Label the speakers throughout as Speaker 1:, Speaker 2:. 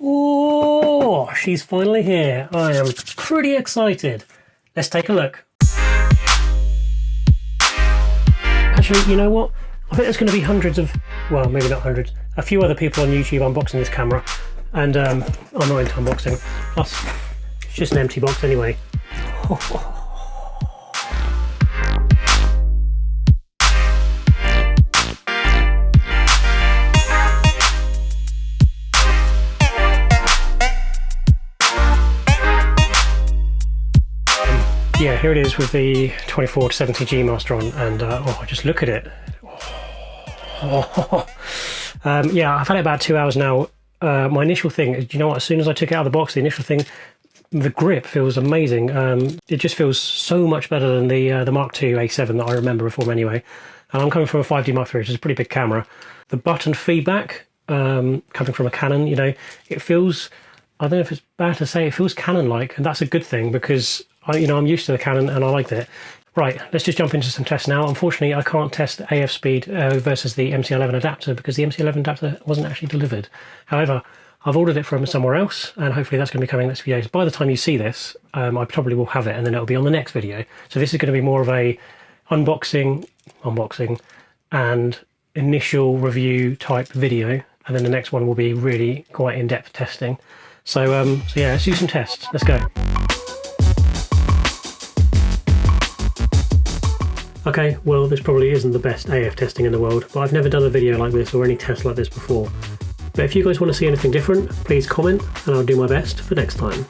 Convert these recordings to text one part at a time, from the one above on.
Speaker 1: Oh, she's finally here. I am pretty excited. Let's take a look. Actually, you know what? I think there's going to be hundreds of, well, maybe not hundreds, a few other people on YouTube unboxing this camera. And I'm not into unboxing. Plus, it's just an empty box anyway. Yeah, here it is with the 24-70G master on, and oh, just look at it. Yeah, I've had it about 2 hours now. My initial thing, do you know what? As soon as I took it out of the box, the initial thing, the grip feels amazing. It just feels so much better than the Mark II A7 that I remember from anyway. And I'm coming from a 5D Mark III, which is a pretty big camera. The button feedback, coming from a Canon, you know, it feels, I don't know if it's bad to say, it feels Canon-like, and that's a good thing because I'm used to the Canon and I liked it. Right, let's just jump into some tests now. Unfortunately, I can't test AF speed versus the MC11 adapter because the MC11 adapter wasn't actually delivered. However, I've ordered it from somewhere else, and hopefully that's going to be coming next few days. By the time you see this, I probably will have it, and then it'll be on the next video. So this is going to be more of a unboxing, and initial review type video, and then the next one will be really quite in-depth testing. So yeah, let's do some tests. Let's go. Okay, well, this probably isn't the best AF testing in the world, but I've never done a video like this or any test like this before. But if you guys want to see anything different, please comment and I'll do my best for next time.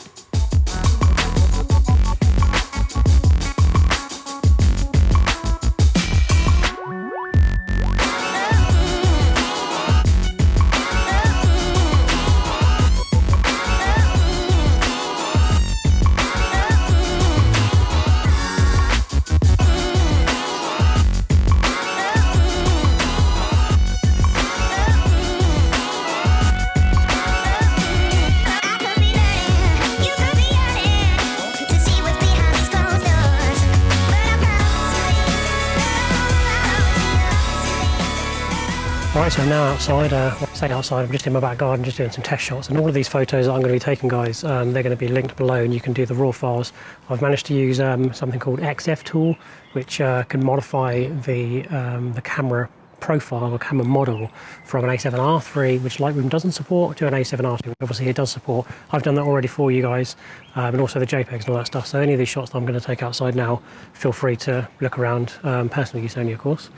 Speaker 1: Right, so I'm now outside, I'm just in my back garden just doing some test shots, and all of these photos that I'm going to be taking, guys, they're going to be linked below and you can do the raw files. I've managed to use something called XF tool, which can modify the camera profile or camera model from an A7iii, which Lightroom doesn't support, to an A7iii. Obviously it does support. I've done that already for you guys, and also the JPEGs and all that stuff. So any of these shots that I'm going to take outside now, feel free to look around. Personally use Sony, of course.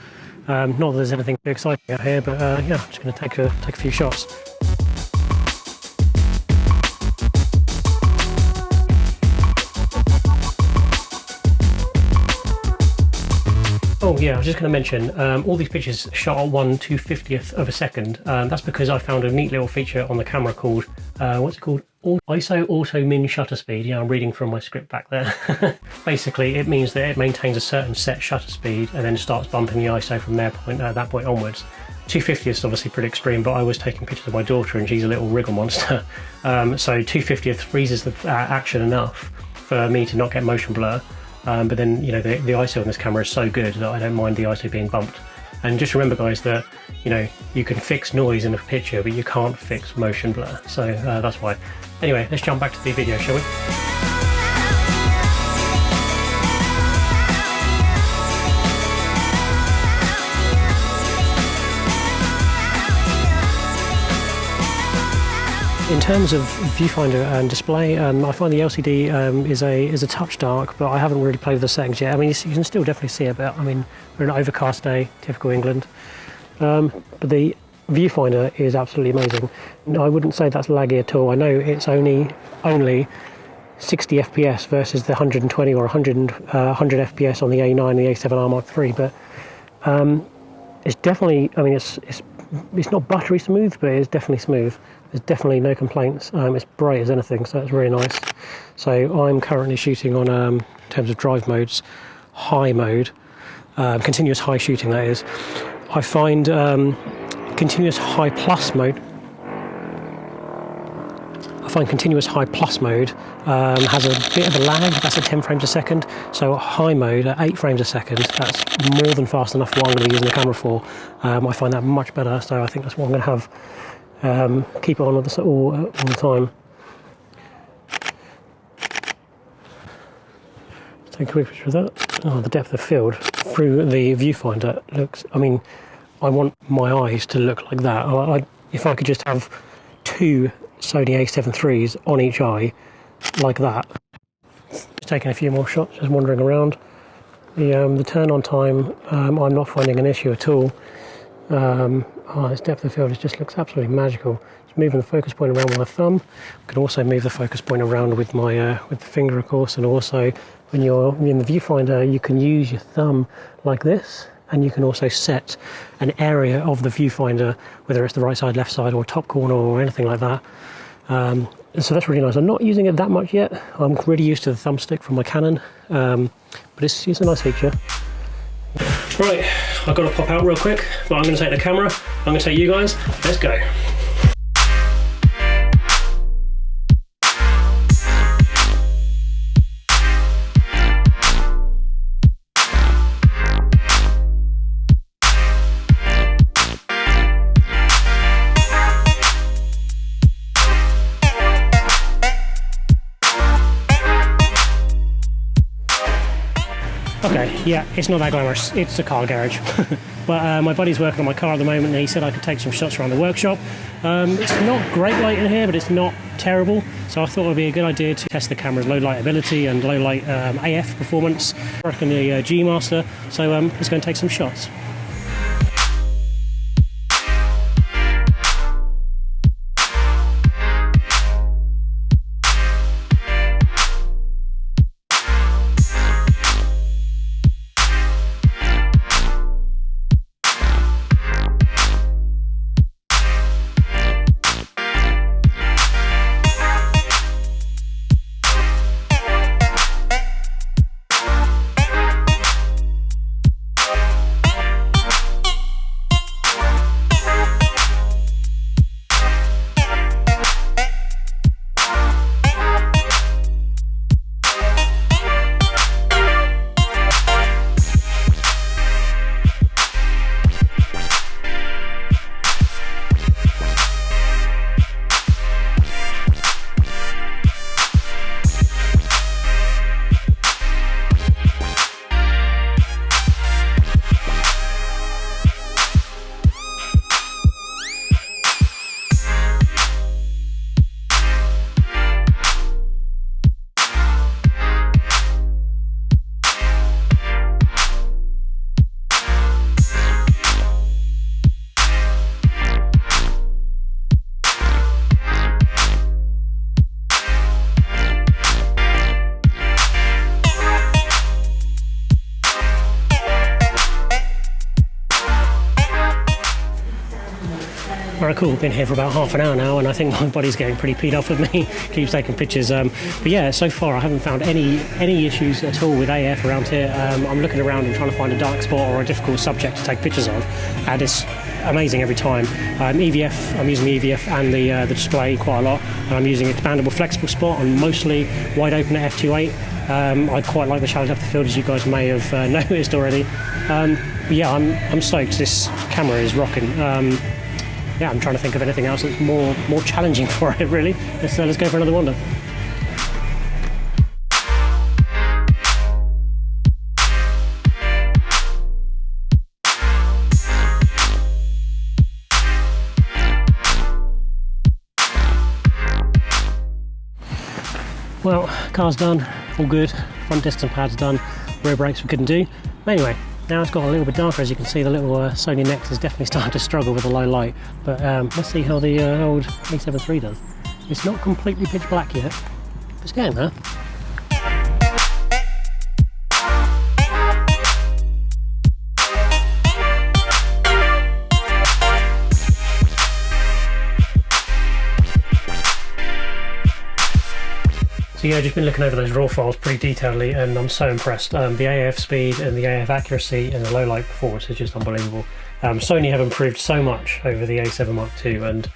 Speaker 1: Not that there's anything too exciting out here, but yeah, I'm just going to take a few shots. Oh yeah, I was just going to mention, all these pictures shot at 1/250th of a second. That's because I found a neat little feature on the camera called, what's it called? ISO Auto Min Shutter Speed. Yeah, I'm reading from my script back there. Basically, it means that it maintains a certain set shutter speed and then starts bumping the ISO from that point onwards. 250th is obviously pretty extreme, but I was taking pictures of my daughter and she's a little wriggle monster. So 250th freezes the action enough for me to not get motion blur. But then, you know, the ISO on this camera is so good that I don't mind the ISO being bumped. And just remember, guys, that, you know, you can fix noise in a picture, but you can't fix motion blur. So that's why. Anyway, let's jump back to the video, shall we? In terms of Viewfinder and Display, I find the LCD is a touch dark, but I haven't really played with the settings yet. I mean, you can still definitely see it, but I mean, we're in an overcast day, typical England. But the Viewfinder is absolutely amazing. No, I wouldn't say that's laggy at all. I know it's only 60 FPS versus the 120 or 100 FPS on the A9 and the A7iii Mark III, but it's definitely, I mean, it's not buttery smooth, but it's definitely smooth. There's definitely no complaints. It's bright as anything, so it's really nice. So I'm currently shooting on, in terms of drive modes, high mode, continuous high shooting, that is. I find continuous high plus mode. I find continuous high plus mode has a bit of a lag. That's at 10 frames a second. So high mode at 8 frames a second, that's more than fast enough for what I'm going to be using the camera for. I find that much better, so I think that's what I'm going to have Keep it on all the time. Take a quick picture of that. Oh, the depth of field through the viewfinder looks, I mean, I want my eyes to look like that. If I could just have 2 Sony A7 IIIs on each eye, like that. Just taking a few more shots, just wandering around. The turn on time, I'm not finding an issue at all. This depth of field just looks absolutely magical. Just moving the focus point around with my thumb. I can also move the focus point around with my with the finger, of course, and also when you're in the viewfinder, you can use your thumb like this, and you can also set an area of the viewfinder, whether it's the right side, left side, or top corner, or anything like that. So that's really nice. I'm not using it that much yet. I'm really used to the thumbstick from my Canon, but it's a nice feature. Right, I've got to pop out real quick, but I'm going to take the camera, I'm going to take you guys, let's go. Okay, yeah, it's not that glamorous, it's a car garage. But my buddy's working on my car at the moment and he said I could take some shots around the workshop. It's not great light in here, but it's not terrible, so I thought it would be a good idea to test the camera's low light ability and low light AF performance. I reckon the G Master, so let's go and take some shots. Alright, cool, been here for about half an hour now and I think my body's getting pretty peed off with me, keeps taking pictures. But yeah, so far I haven't found any issues at all with AF around here. I'm looking around and trying to find a dark spot or a difficult subject to take pictures of, and it's amazing every time. EVF, I'm using the EVF and the display quite a lot, and I'm using expandable flexible spot on mostly wide open at f2.8. I quite like the shallow depth of field, as you guys may have noticed already. But yeah, I'm stoked. This camera is rocking. Yeah, I'm trying to think of anything else that's more challenging for it, really. Let's go for another wander. Well, car's done, all good. Front distance pad's done. Rear brakes we couldn't do. But anyway, now it's got a little bit darker. As you can see, the little Sony Nex is definitely starting to struggle with the low light. But let's see how the old A7 III does. It's not completely pitch black yet, but it's getting there. So yeah, I've just been looking over those raw files pretty detailedly and I'm so impressed. The AF speed and the AF accuracy and the low light performance is just unbelievable. Sony have improved so much over the A7 Mark II and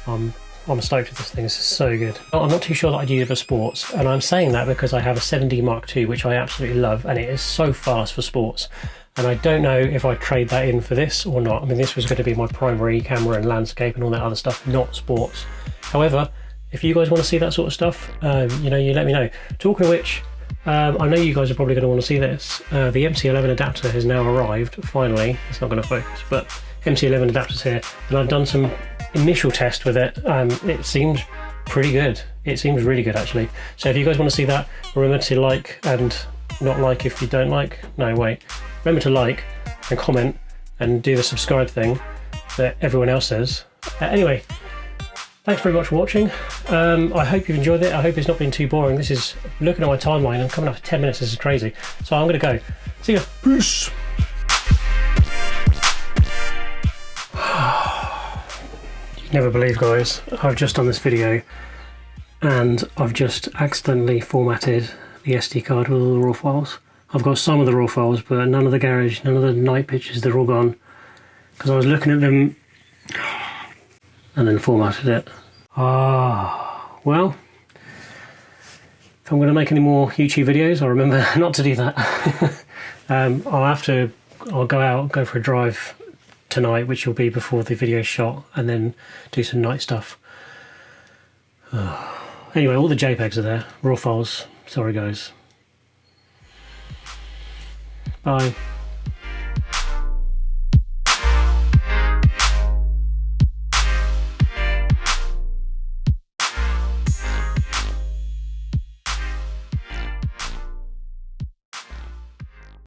Speaker 1: I'm stoked with this thing. This is so good. I'm not too sure that I'd use it for sports, and I'm saying that because I have a A7D Mark II which I absolutely love and it is so fast for sports. and I don't know if I trade that in for this or not. I mean, this was going to be my primary camera and landscape and all that other stuff, not sports. However, if you guys want to see that sort of stuff, you know, you let me know. Talking of which, I know you guys are probably going to want to see this. The MC11 adapter has now arrived, finally. It's not going to focus, but MC11 adapter's here, and I've done some initial test with it. It seems pretty good. It seems really good, actually. So if you guys want to see that, remember to like and not like if you don't like. No, wait. Remember to like and comment and do the subscribe thing that everyone else says. Anyway, thanks very much for watching. I hope you've enjoyed it. I hope it's not been too boring. This is, looking at my timeline, I'm coming up to 10 minutes. This is crazy. So I'm going to go. See ya. Peace. You'd never believe, guys. I've just done this video and I've just accidentally formatted the SD card with all the raw files. I've got some of the raw files, but none of the garage, none of the night pictures, they're all gone. Because I was looking at them and then formatted it. Well, if I'm going to make any more YouTube videos, I'll remember not to do that. I'll go for a drive tonight, which will be before the video's shot, and then do some night stuff. Anyway, all the JPEGs are there, raw files. Sorry guys. Bye.